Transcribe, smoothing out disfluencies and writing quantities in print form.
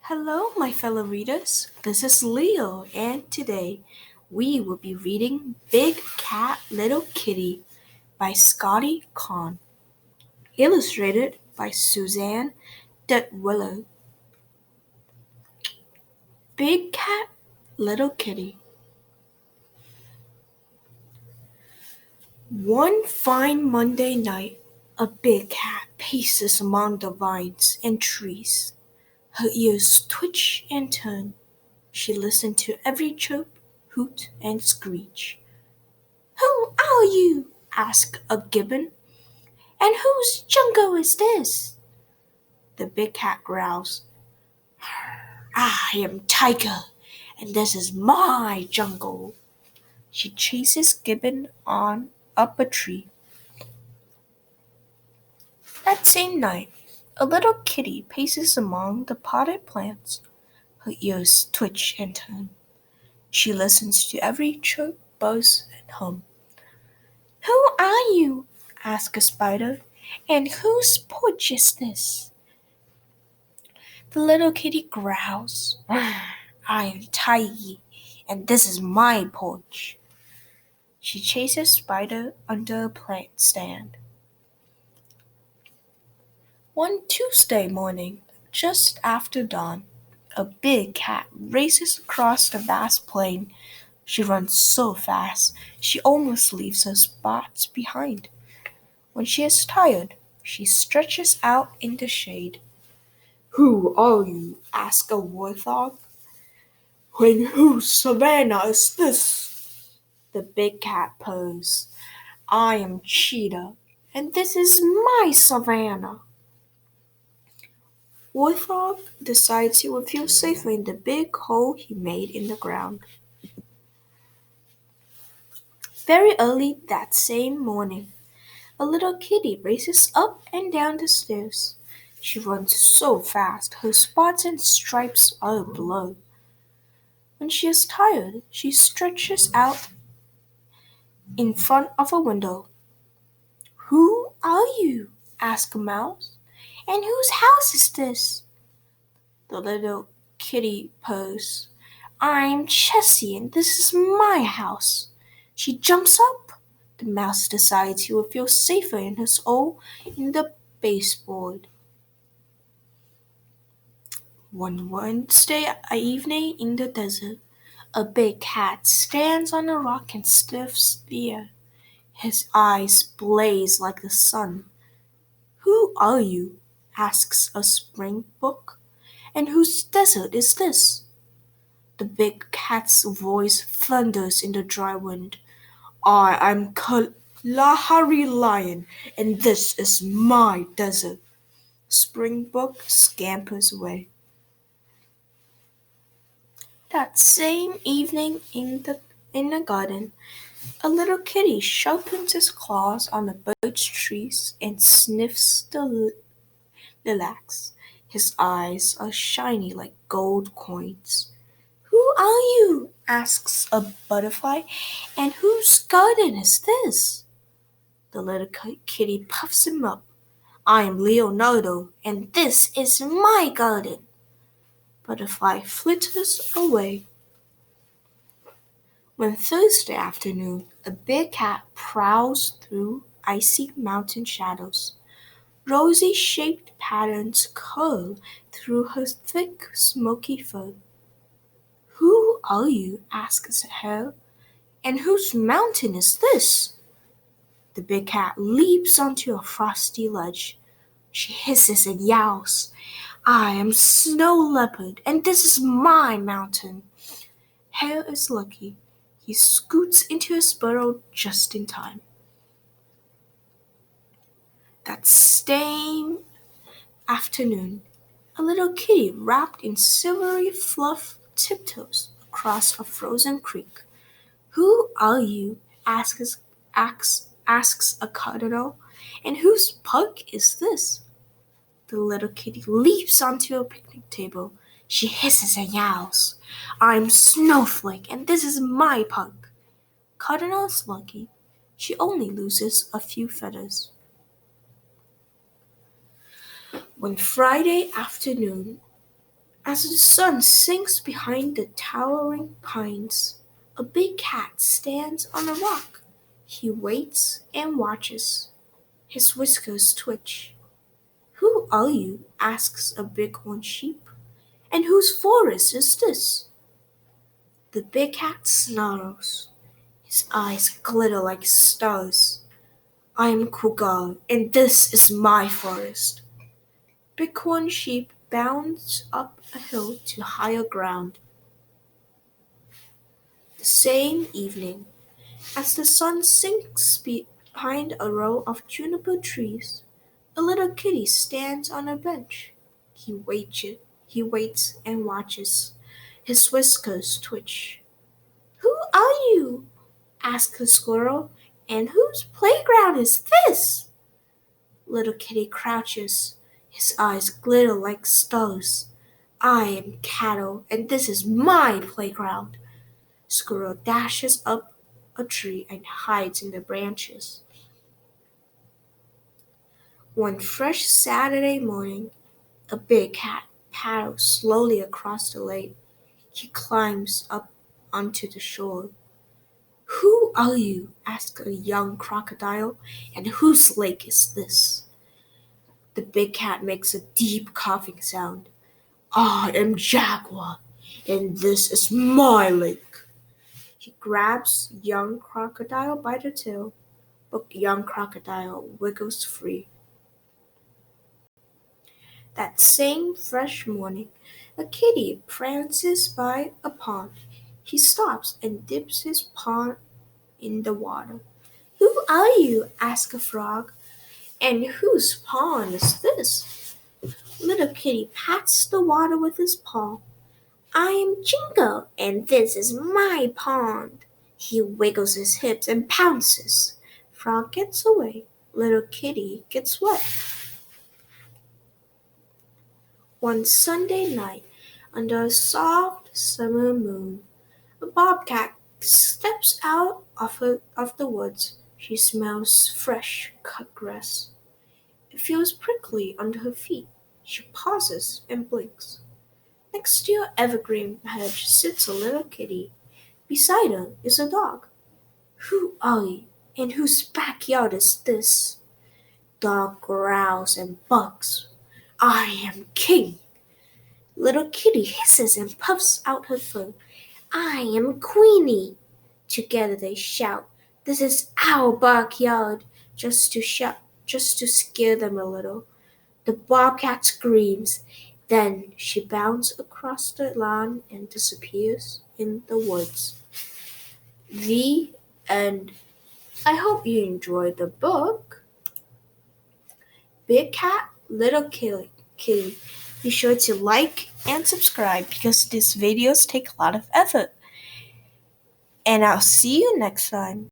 Hello, my fellow readers. This is Leo, and today we will be reading Big Cat, Little Kitty by Scotti Cohn, illustrated by Suzanne Dutwillow. Big Cat, Little Kitty. One fine Monday night, a big cat paces among the vines and trees. Her ears twitch and turn. She listens to every chirp, hoot, and screech. "Who are you?" asked a gibbon. "And whose jungle is this?" The big cat growls. "I am Tiger, and this is my jungle." She chases Gibbon on up a tree. That same night, a little kitty paces among the potted plants. Her ears twitch and turn. She listens to every chirp, buzz, and hum. "Who are you?" asked a spider. "And whose porch is this?" The little kitty growls. "I am Tiggy, and this is my porch." She chases Spider under a plant stand. One Tuesday morning, just after dawn, a big cat races across the vast plain. She runs so fast she almost leaves her spots behind. When she is tired, she stretches out in the shade. "Who are you?" asks a warthog. "And whose savannah is this?" The big cat purrs. "I am Cheetah, and this is my savannah." Warthog decides he will feel safer in the big hole he made in the ground. Very early that same morning, a little kitty races up and down the stairs. She runs so fast her spots and stripes are a blur. When she is tired, she stretches out in front of a window. "Who are you?" asked a mouse. "And whose house is this?" The little kitty purrs. "I'm Jessie, and this is my house." She jumps up. The mouse decides he will feel safer in his hole in the baseboard. One Wednesday evening in the desert, a big cat stands on a rock and sniffs the air. His eyes blaze like the sun. "Who are you?" asks a springbok. "And whose desert is this?" The big cat's voice thunders in the dry wind. "I am Kalahari Lion, and this is my desert." Springbok scampers away. That same evening in the garden, a little kitty sharpens its claws on the birch trees and sniffs the lilacs. His eyes are shiny like gold coins. "Who are you?" asks a butterfly. "And whose garden is this?" The little kitty puffs him up. "I am Leonardo, and this is my garden." Butterfly flitters away. One Thursday afternoon, a big cat prowls through icy mountain shadows. Rosy-shaped patterns curl through her thick, smoky fur. "Who are you?" asks a hare. "And whose mountain is this?" The big cat leaps onto a frosty ledge. She hisses and yowls. "I am Snow Leopard, and this is my mountain." Hare is lucky. He scoots into his burrow just in time. That same afternoon, a little kitty wrapped in silvery fluff tiptoes across a frozen creek. "Who are you?" asks a cardinal. "And whose park is this?" The little kitty leaps onto a picnic table. She hisses and yowls. "I'm Snowflake, and this is my park." Cardinal is lucky. She only loses a few feathers. One Friday afternoon, As the sun sinks behind the towering pines, a big cat stands on a rock. He waits and watches. His whiskers twitch. "Who are you?" asks a bighorn sheep. "And whose forest is this?" The big cat snarls. His eyes glitter like stars. "I am Cougar, and this is my forest." Bighorn sheep bounds up a hill to higher ground. The same evening, as the sun sinks behind a row of juniper trees, a little kitty stands on a bench. He waits and watches. His whiskers twitch. "Who are you?" asks a squirrel. "And whose playground is this?" Little kitty crouches. His eyes glitter like stars. "I am Cattle, and this is my playground." Squirrel dashes up a tree and hides in the branches. One fresh Saturday morning, a big cat paddles slowly across the lake. He climbs up onto the shore. "Who are you?" asks a young crocodile. "And whose lake is this?" The big cat makes a deep coughing sound. "I am Jaguar, and this is my lake." He grabs young crocodile by the tail, but young crocodile wiggles free. That same fresh morning, a kitty prances by a pond. He stops and dips his paw in the water. "Who are you?" asks a frog. "And whose pond is this?" Little kitty pats the water with his paw. "I am Jingo, and this is my pond." He wiggles his hips and pounces. Frog gets away. Little kitty gets wet. One Sunday night, under a soft summer moon, a bobcat steps out of the woods. She smells fresh cut grass. It feels prickly under her feet. She pauses and blinks. Next to an evergreen hedge sits a little kitty. Beside her is a dog. "Who are you? And whose backyard is this?" Dog growls and barks. "I am king." Little kitty hisses and puffs out her fur. "I am Queenie." Together they shout, "This is our backyard," just to scare them a little. The bobcat screams. Then she bounds across the lawn and disappears in the woods. The end. I hope you enjoyed the book. Big Cat, Little Kitty. Be sure to like and subscribe because these videos take a lot of effort. And I'll see you next time.